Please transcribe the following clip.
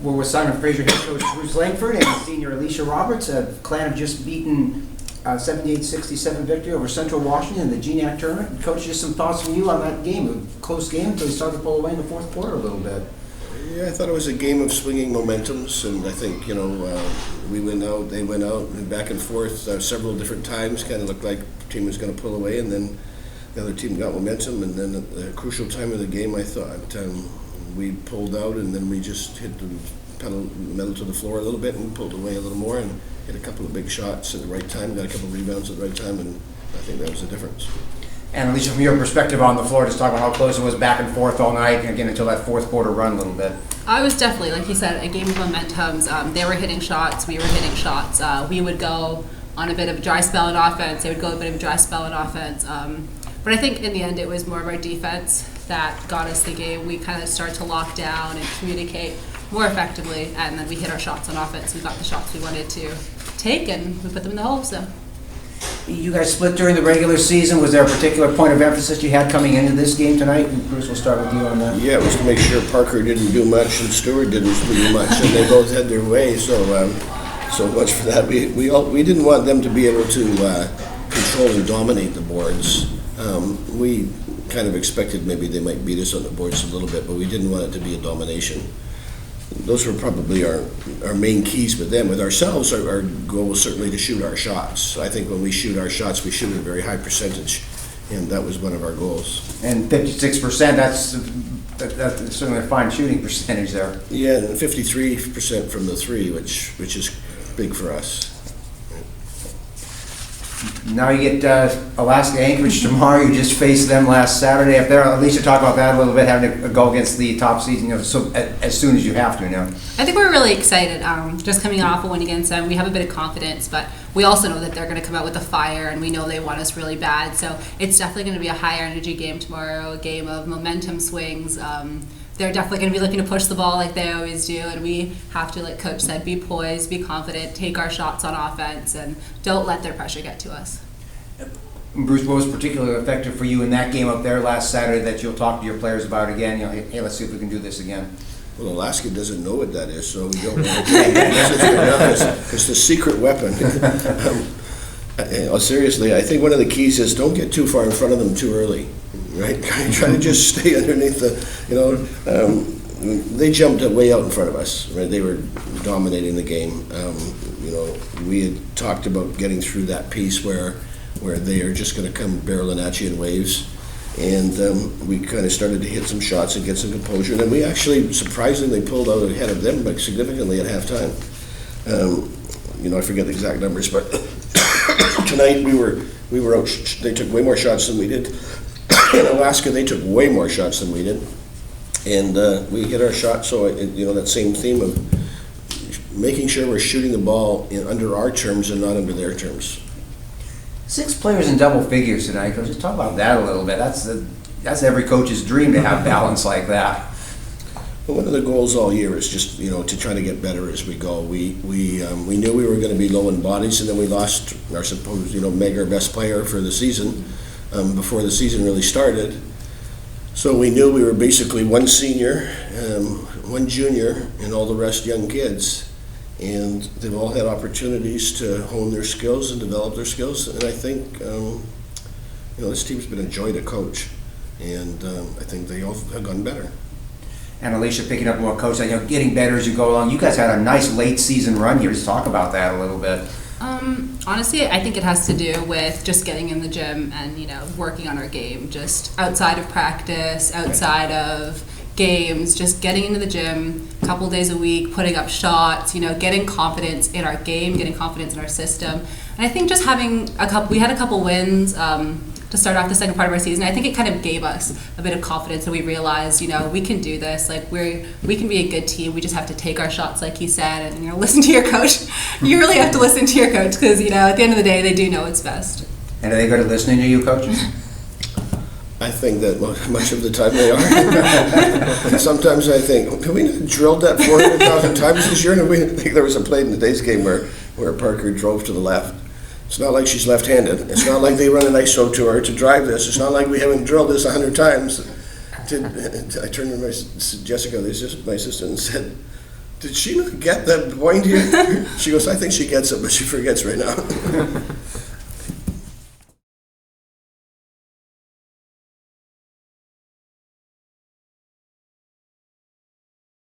we're with Simon Fraser head coach Bruce Langford and senior Alisha Roberts. Clan have just beaten 78-67 victory over Central Washington in the GNAC tournament. Coach, just some thoughts from you on that game. A close game until they started to pull away in the fourth quarter a little bit. Yeah, I thought it was a game of swinging momentums, and I think, we went out, they went out, and back and forth several different times. Kind of looked like the team was going to pull away, and then the other team got momentum, and then at the crucial time of the game, I thought we pulled out, and then we just hit the metal to the floor a little bit and pulled away a little more and hit a couple of big shots at the right time, got a couple of rebounds at the right time, and I think that was the difference. And Alisha, from your perspective on the floor, just talk about how close it was back and forth all night, and again until that fourth quarter run a little bit. I was definitely, like you said, a game of momentums. They were hitting shots, we were hitting shots. We would go on a bit of a dry spell in offense, they would go a bit of a dry spell in offense. But I think in the end it was more of our defense that got us the game. We kind of started to lock down and communicate more effectively, and then we hit our shots on offense. We got the shots we wanted to take, and we put them in the hole. So. You guys split during the regular season. Was there a particular point of emphasis you had coming into this game tonight? And Bruce, we'll start with you on that. Yeah, it was to make sure Parker didn't do much and Stewart didn't do much, and they both had their way. So much for that. We didn't want them to be able to control and dominate the boards. We kind of expected maybe they might beat us on the boards a little bit, but we didn't want it to be a domination. Those were probably our main keys with them. With ourselves, our goal was certainly to shoot our shots. So I think when we shoot our shots, we shoot at a very high percentage, and that was one of our goals. And 56%, that's certainly a fine shooting percentage there. Yeah, and 53% from the three, which is big for us. Now you get Alaska Anchorage tomorrow. You just faced them last Saturday up there. Alisha, talk about that a little bit, having to go against the top seed, so as soon as you have to now. I think we're really excited. Just coming off a win against them, we have a bit of confidence, but we also know that they're going to come out with a fire, and we know they want us really bad. So it's definitely going to be a higher energy game tomorrow, a game of momentum swings. They're definitely going to be looking to push the ball like they always do, and we have to, like Coach said, be poised, be confident, take our shots on offense, and don't let their pressure get to us. Bruce, what was particularly effective for you in that game up there last Saturday that you'll talk to your players about again? Hey, let's see if we can do this again. Well, Alaska doesn't know what that is, so we don't know. It's the secret weapon. Seriously, I think one of the keys is don't get too far in front of them too early. Right, try to just stay underneath the, they jumped way out in front of us. Right, they were dominating the game. We had talked about getting through that piece where they are just going to come barreling at you in waves, and we kind of started to hit some shots and get some composure. And then we actually surprisingly pulled out ahead of them, but significantly at halftime. I forget the exact numbers, but tonight we were out. They took way more shots than we did. In Alaska, they took way more shots than we did, and we hit our shot. So that same theme of making sure we're shooting the ball under our terms and not under their terms. 6 players in double figures tonight. Just talk about that a little bit. That's every coach's dream to have balance like that. Well, one of the goals all year is just to try to get better as we go. We knew we were going to be low in bodies, and then we lost our supposed Meg, our best player for the season. Before the season really started. So we knew we were basically one senior, one junior, and all the rest young kids. And they've all had opportunities to hone their skills and develop their skills. And I think, this team's been a joy to coach. And I think they all have gotten better. And Alisha, picking up more coach, getting better as you go along. You guys had a nice late season run here. Just talk about that a little bit. Honestly, I think it has to do with just getting in the gym and, working on our game, just outside of practice, outside of games, just getting into the gym a couple days a week, putting up shots, getting confidence in our game, getting confidence in our system. And I think just having we had a couple wins to start off the second part of our season. I think it kind of gave us a bit of confidence, and we realized, we can do this. Like we can be a good team. We just have to take our shots, like he said, and listen to your coach. You really have to listen to your coach because at the end of the day, they do know what's best. And are they good at listening to you, coach? I think that much of the time they are. Sometimes I think, have we not drilled that 400,000 times this year? And I think there was a play in today's game where Parker drove to the left. It's not like she's left-handed. It's not like they run an ISO to her to drive this. It's not like we haven't drilled this 100 times. I turned to Jessica, my assistant, and said, did she not get that point here? She goes, I think she gets it, but she forgets right now.